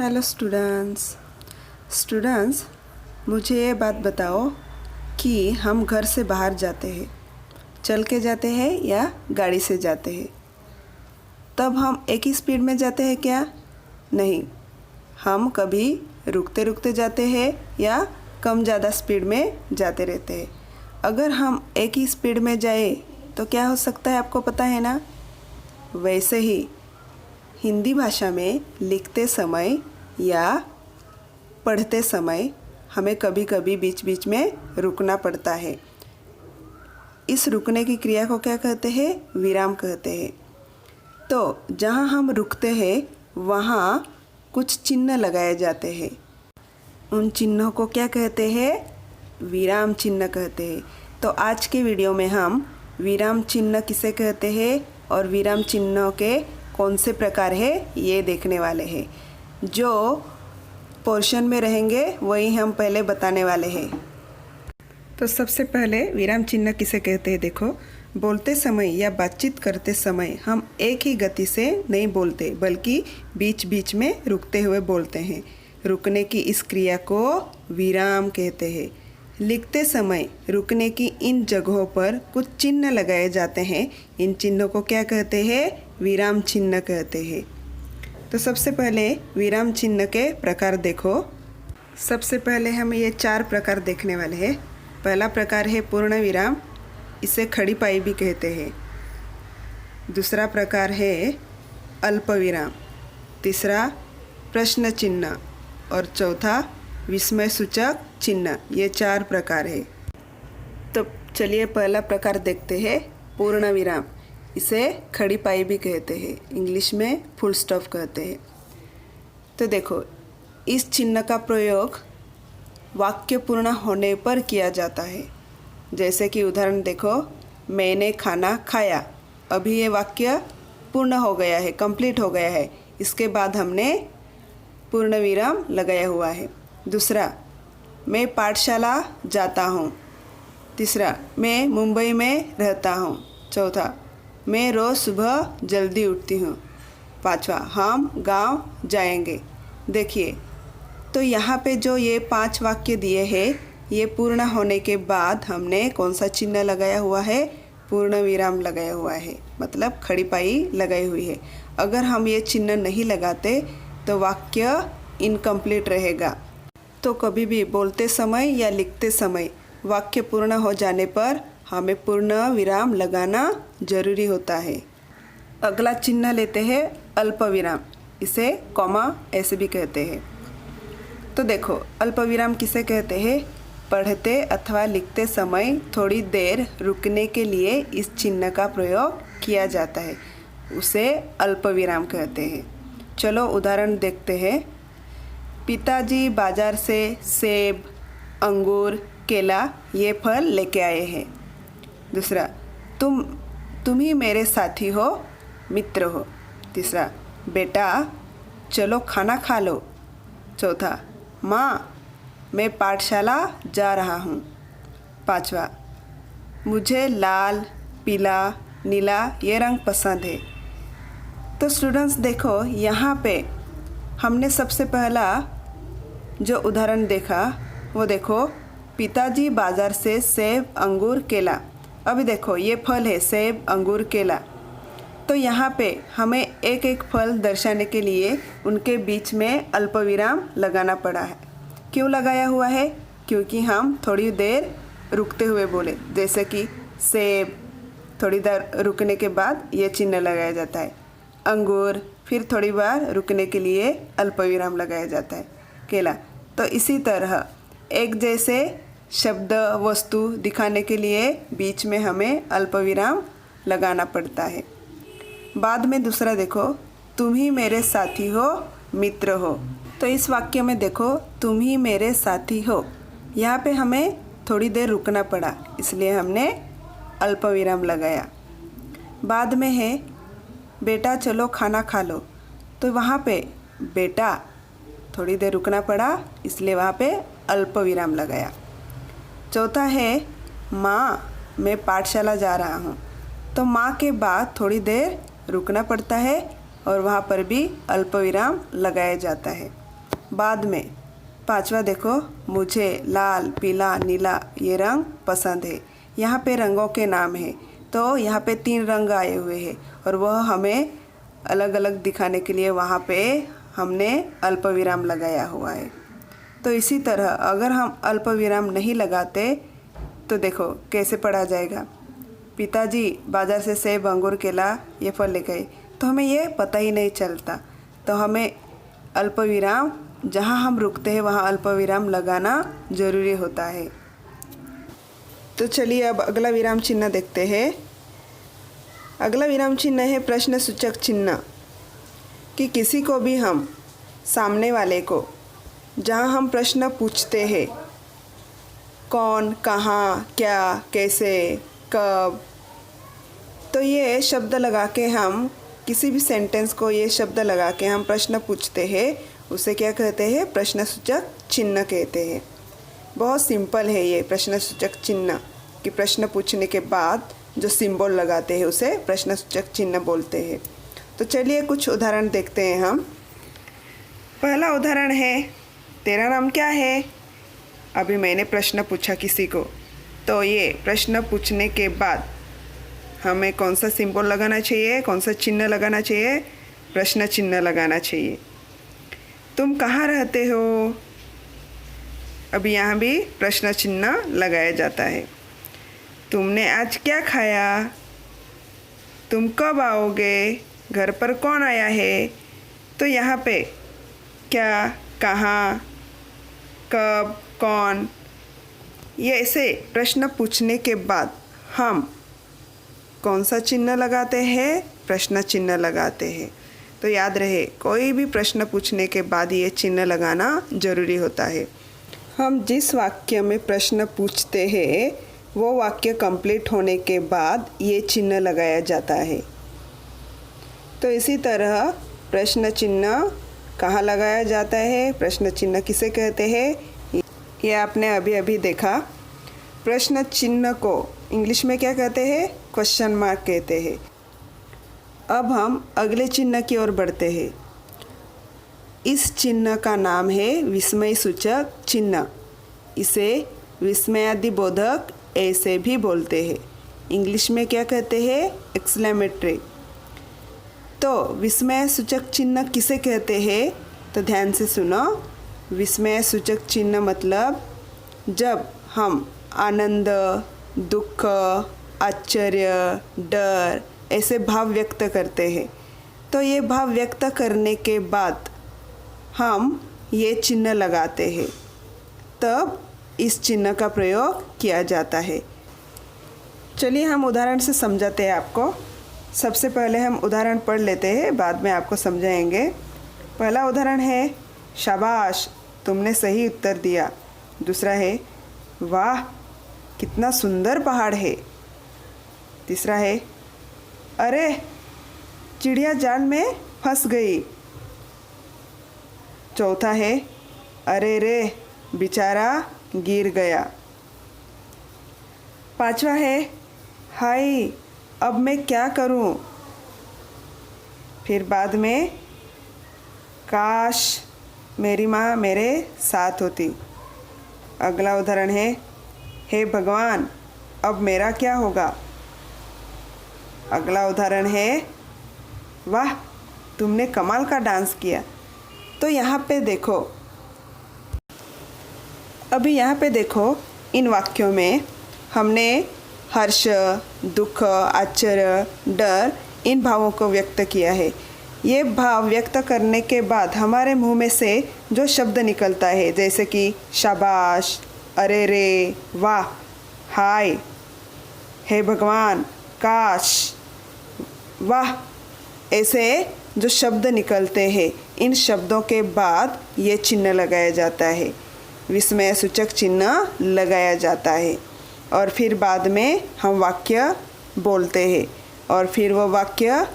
Hello students, मुझे ये बात बताओ कि हम घर से बाहर जाते हैं, चल के जाते हैं या गाड़ी से जाते हैं। तब हम एक ही स्पीड में जाते हैं क्या? नहीं, हम कभी रुकते रुकते जाते हैं या कम ज़्यादा स्पीड में जाते रहते हैं। अगर हम एक ही स्पीड में जाए तो क्या हो सकता है, आपको पता है ना? वैसे ही हिंदी भाषा में लिखते समय या पढ़ते समय हमें कभी कभी बीच बीच में रुकना पड़ता है। इस रुकने की क्रिया को क्या कहते हैं? विराम कहते हैं। तो जहाँ हम रुकते हैं वहाँ कुछ चिन्ह लगाए जाते हैं। उन चिन्हों को क्या कहते हैं? विराम चिन्ह कहते हैं। तो आज के वीडियो में हम विराम चिन्ह किसे कहते हैं और विराम चिन्हों के कौन से प्रकार है ये देखने वाले हैं। जो पोर्शन में रहेंगे वही हम पहले बताने वाले हैं। तो सबसे पहले विराम चिन्ह किसे कहते हैं? देखो, बोलते समय या बातचीत करते समय हम एक ही गति से नहीं बोलते बल्कि बीच बीच में रुकते हुए बोलते हैं। रुकने की इस क्रिया को विराम कहते हैं। लिखते समय रुकने की इन जगहों पर कुछ चिन्ह लगाए जाते हैं। इन चिन्हों को क्या कहते हैं? विराम चिन्ह कहते हैं। तो सबसे पहले विराम चिन्ह के प्रकार देखो। सबसे पहले हम ये 4 प्रकार देखने वाले हैं। पहला प्रकार है पूर्ण विराम, इसे खड़ी पाई भी कहते हैं। दूसरा प्रकार है अल्प विराम, तीसरा प्रश्न चिन्ह और चौथा विस्मय सूचक चिन्ह। ये 4 प्रकार है। तो चलिए पहला प्रकार देखते हैं, पूर्ण विराम। इसे खड़ी पाई भी कहते हैं, इंग्लिश में फुल स्टॉप कहते हैं। तो देखो, इस चिन्ह का प्रयोग वाक्य पूर्ण होने पर किया जाता है। जैसे कि उदाहरण देखो, मैंने खाना खाया। अभी ये वाक्य पूर्ण हो गया है, कंप्लीट हो गया है। इसके बाद हमने पूर्ण विराम लगाया हुआ है। दूसरा, मैं पाठशाला जाता हूँ। तीसरा, मैं मुंबई में रहता हूँ। चौथा, मैं रोज़ सुबह जल्दी उठती हूँ। पाँचवा, हम गांव जाएंगे। देखिए, तो यहाँ पे जो ये 5 वाक्य दिए हैं, ये पूर्ण होने के बाद हमने कौन सा चिन्ह लगाया हुआ है? पूर्ण विराम लगाया हुआ है, मतलब खड़ी पाई लगाई हुई है। अगर हम ये चिन्ह नहीं लगाते तो वाक्य इनकम्प्लीट रहेगा। तो कभी भी बोलते समय या लिखते समय वाक्य पूर्ण हो जाने पर हमें पूर्ण विराम लगाना जरूरी होता है। अगला चिन्ह लेते हैं अल्प विराम, इसे कॉमा ऐसे भी कहते हैं। तो देखो, अल्प विराम किसे कहते हैं? पढ़ते अथवा लिखते समय थोड़ी देर रुकने के लिए इस चिन्ह का प्रयोग किया जाता है, उसे अल्प विराम कहते हैं। चलो उदाहरण देखते हैं। पिताजी बाजार से सेब, अंगूर, केला ये फल लेके आए हैं। दूसरा, तुम ही मेरे साथी हो, मित्र हो। तीसरा, बेटा चलो खाना खा लो। चौथा, माँ मैं पाठशाला जा रहा हूँ। पांचवा, मुझे लाल, पीला, नीला ये रंग पसंद है। तो स्टूडेंट्स देखो, यहाँ पे हमने सबसे पहला जो उदाहरण देखा वो देखो, पिताजी बाज़ार से सेब, अंगूर, केला। अभी देखो, ये फल है सेब, अंगूर, केला। तो यहाँ पे हमें एक एक फल दर्शाने के लिए उनके बीच में अल्पविराम लगाना पड़ा है। क्यों लगाया हुआ है? क्योंकि हम थोड़ी देर रुकते हुए बोले। जैसे कि सेब, थोड़ी देर रुकने के बाद ये चिन्ह लगाया जाता है। अंगूर, फिर थोड़ी बार रुकने के लिए अल्पविराम लगाया जाता है। केला। तो इसी तरह एक जैसे शब्द, वस्तु दिखाने के लिए बीच में हमें अल्पविराम लगाना पड़ता है। बाद में दूसरा देखो, तुम ही मेरे साथी हो, मित्र हो। तो इस वाक्य में देखो, तुम ही मेरे साथी हो, यहाँ पे हमें थोड़ी देर रुकना पड़ा, इसलिए हमने अल्पविराम लगाया। बाद में है, बेटा चलो खाना खा लो। तो वहाँ पे बेटा थोड़ी देर रुकना पड़ा, इसलिए वहाँ पे अल्पविराम लगाया। चौथा है, माँ मैं पाठशाला जा रहा हूँ। तो माँ के बाद थोड़ी देर रुकना पड़ता है और वहाँ पर भी अल्पविराम लगाया जाता है। बाद में 5वां देखो, मुझे लाल, पीला, नीला ये रंग पसंद है। यहाँ पे रंगों के नाम है, तो यहाँ पे 3 रंग आए हुए हैं और वह हमें अलग अलग दिखाने के लिए वहाँ पे हमने अल्पविराम लगाया हुआ है। तो इसी तरह अगर हम अल्पविराम नहीं लगाते तो देखो कैसे पढ़ा जाएगा। पिताजी बाज़ार से सेब, अंगूर, केला ये फल ले गए, तो हमें ये पता ही नहीं चलता। तो हमें अल्पविराम जहाँ हम रुकते हैं वहाँ अल्पविराम लगाना ज़रूरी होता है। तो चलिए अब अगला विराम चिन्ह देखते हैं। अगला विराम चिन्ह है प्रश्न सूचक चिन्ह, कि किसी को भी हम सामने वाले को जहाँ हम प्रश्न पूछते हैं, कौन, कहाँ, क्या, कैसे, कब, तो ये शब्द लगा के हम किसी भी सेंटेंस को ये शब्द लगा के हम प्रश्न पूछते हैं, उसे क्या कहते हैं? प्रश्नसूचक चिन्ह कहते हैं। बहुत सिंपल है ये प्रश्नसूचक चिन्ह, कि प्रश्न पूछने के बाद जो सिंबल लगाते हैं उसे प्रश्नसूचक चिन्ह बोलते हैं। तो चलिए कुछ उदाहरण देखते हैं हम। पहला उदाहरण है, तेरा नाम क्या है? अभी मैंने प्रश्न पूछा किसी को, तो ये प्रश्न पूछने के बाद हमें कौन सा सिंबल लगाना चाहिए, कौन सा चिन्ह लगाना चाहिए? प्रश्न चिन्ह लगाना चाहिए। तुम कहाँ रहते हो? अभी यहाँ भी प्रश्न चिन्ह लगाया जाता है। तुमने आज क्या खाया? तुम कब आओगे? घर पर कौन आया है? तो यहाँ पे क्या, कहाँ, कब, कौन, ये ऐसे प्रश्न पूछने के बाद हम कौन सा चिन्ह लगाते हैं? प्रश्न चिन्ह लगाते हैं। तो याद रहे, कोई भी प्रश्न पूछने के बाद ये चिन्ह लगाना ज़रूरी होता है। हम जिस वाक्य में प्रश्न पूछते हैं वो वाक्य कंप्लीट होने के बाद ये चिन्ह लगाया जाता है। तो इसी तरह प्रश्न चिन्ह कहाँ लगाया जाता है, प्रश्न चिन्ह किसे कहते हैं, ये आपने अभी अभी देखा। प्रश्न चिन्ह को इंग्लिश में क्या कहते हैं? क्वेश्चन मार्क कहते हैं। अब हम अगले चिन्ह की ओर बढ़ते हैं। इस चिन्ह का नाम है विस्मय सूचक चिन्ह। इसे विस्मयादिबोधक ऐसे भी बोलते हैं। इंग्लिश में क्या कहते हैं? एक्सक्लेमेटरी। तो विस्मय सूचक चिन्ह किसे कहते हैं? तो ध्यान से सुनो। विस्मय सूचक चिन्ह मतलब जब हम आनंद, दुख, आश्चर्य, डर ऐसे भाव व्यक्त करते हैं, तो ये भाव व्यक्त करने के बाद हम ये चिन्ह लगाते हैं, तब इस चिन्ह का प्रयोग किया जाता है। चलिए हम उदाहरण से समझाते हैं आपको। सबसे पहले हम उदाहरण पढ़ लेते हैं, बाद में आपको समझाएंगे। पहला उदाहरण है, शाबाश तुमने सही उत्तर दिया। दूसरा है, वाह कितना सुंदर पहाड़ है। तीसरा है, अरे चिड़िया जाल में फंस गई। चौथा है, अरे रे बेचारा गिर गया। पांचवा है, हाय अब मैं क्या करूं। फिर बाद में, काश मेरी माँ मेरे साथ होती। अगला उदाहरण है, हे भगवान अब मेरा क्या होगा। अगला उदाहरण है, वाह तुमने कमाल का डांस किया। तो यहाँ पे देखो, अभी यहाँ पे देखो, इन वाक्यों में हमने हर्ष, दुख, आश्चर्य, डर इन भावों को व्यक्त किया है। ये भाव व्यक्त करने के बाद हमारे मुंह में से जो शब्द निकलता है, जैसे कि शाबाश, अरे रे, वाह, हाय, हे भगवान, काश, वाह, ऐसे जो शब्द निकलते हैं, इन शब्दों के बाद ये चिन्ह लगाया जाता है, विस्मय सूचक चिन्ह लगाया जाता है। और फिर बाद में हम वाक्य बोलते हैं और फिर वो वाक्य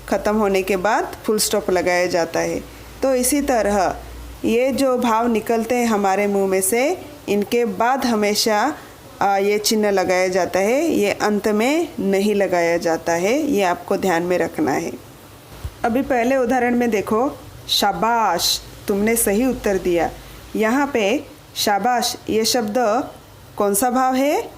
ख़त्म होने के बाद फुल स्टॉप लगाया जाता है। तो इसी तरह ये जो भाव निकलते हैं हमारे मुंह में से, इनके बाद हमेशा ये चिन्ह लगाया जाता है, ये अंत में नहीं लगाया जाता है, ये आपको ध्यान में रखना है। अभी पहले उदाहरण में देखो, शाबाश तुमने सही उत्तर दिया। यहाँ पे शाबाश ये शब्द कौन सा भाव है?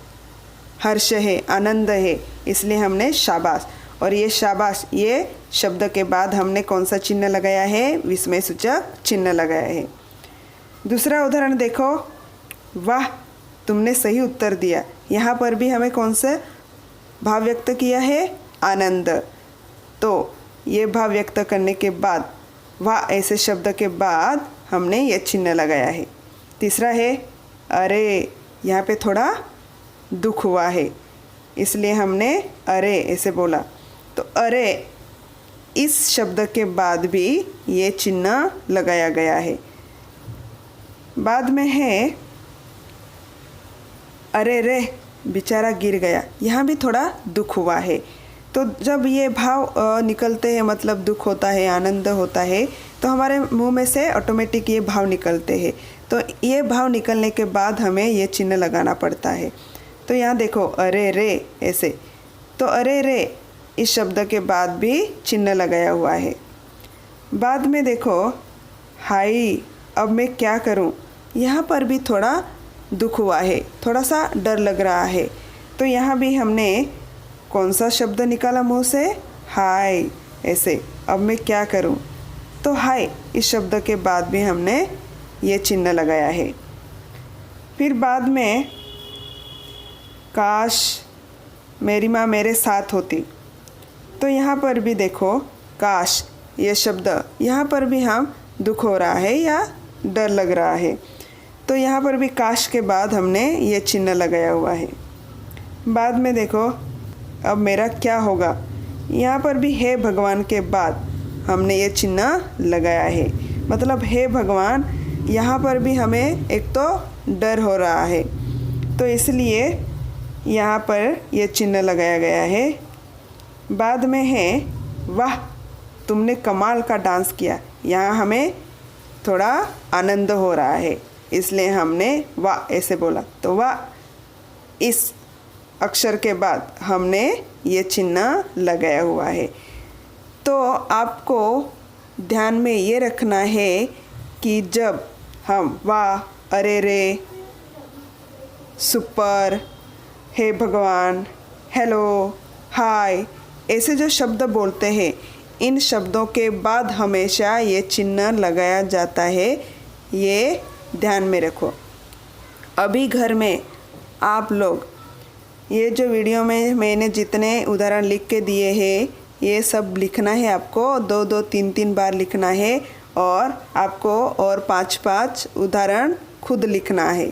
हर्ष है, आनंद है, इसलिए हमने शाबाश। और ये शाबाश ये शब्द के बाद हमने कौन सा चिन्ह लगाया है? विस्मय सूचक चिन्ह लगाया है। दूसरा उदाहरण देखो, वाह तुमने सही उत्तर दिया। यहाँ पर भी हमें कौन सा भाव व्यक्त किया है? आनंद। तो ये भाव व्यक्त करने के बाद वाह ऐसे शब्द के बाद हमने ये चिन्ह लगाया है। तीसरा है अरे, यहाँ पे थोड़ा दुख हुआ है, इसलिए हमने अरे ऐसे बोला। तो अरे इस शब्द के बाद भी ये चिन्ह लगाया गया है। बाद में है अरे रे बेचारा गिर गया, यहाँ भी थोड़ा दुख हुआ है। तो जब ये भाव निकलते हैं, मतलब दुख होता है, आनंद होता है, तो हमारे मुंह में से ऑटोमेटिक ये भाव निकलते हैं। तो ये भाव निकलने के बाद हमें ये चिन्ह लगाना पड़ता है। तो यहाँ देखो अरे रे ऐसे, तो अरे रे इस शब्द के बाद भी चिन्ह लगाया हुआ है। बाद में देखो हाय अब मैं क्या करूँ, यहाँ पर भी थोड़ा दुख हुआ है, थोड़ा सा डर लग रहा है। तो यहाँ भी हमने कौन सा शब्द निकाला मुंह से? हाय ऐसे, अब मैं क्या करूँ। तो हाय इस शब्द के बाद भी हमने ये चिन्ह लगाया है। फिर बाद में काश मेरी माँ मेरे साथ होती, तो यहाँ पर भी देखो काश ये शब्द, यहाँ पर भी हम दुख हो रहा है या डर लग रहा है, तो यहाँ पर भी काश के बाद हमने ये चिन्ह लगाया हुआ है। बाद में देखो अब मेरा क्या होगा, यहाँ पर भी हे भगवान के बाद हमने ये चिन्ह लगाया है। मतलब हे भगवान, यहाँ पर भी हमें एक तो डर हो रहा है, तो इसलिए यहाँ पर ये चिन्ह लगाया गया है। बाद में है वाह तुमने कमाल का डांस किया, यहाँ हमें थोड़ा आनंद हो रहा है, इसलिए हमने वाह ऐसे बोला। तो वाह इस अक्षर के बाद हमने ये चिन्ह लगाया हुआ है। तो आपको ध्यान में ये रखना है कि जब हम वाह, अरे रे, सुपर, हे भगवान, हेलो, हाय ऐसे जो शब्द बोलते हैं, इन शब्दों के बाद हमेशा ये चिन्ह लगाया जाता है, ये ध्यान में रखो। अभी घर में आप लोग ये जो वीडियो में मैंने जितने उदाहरण लिख के दिए हैं, ये सब लिखना है आपको, 2-2, 3-3 बार लिखना है, और आपको और 5-5 उदाहरण खुद लिखना है।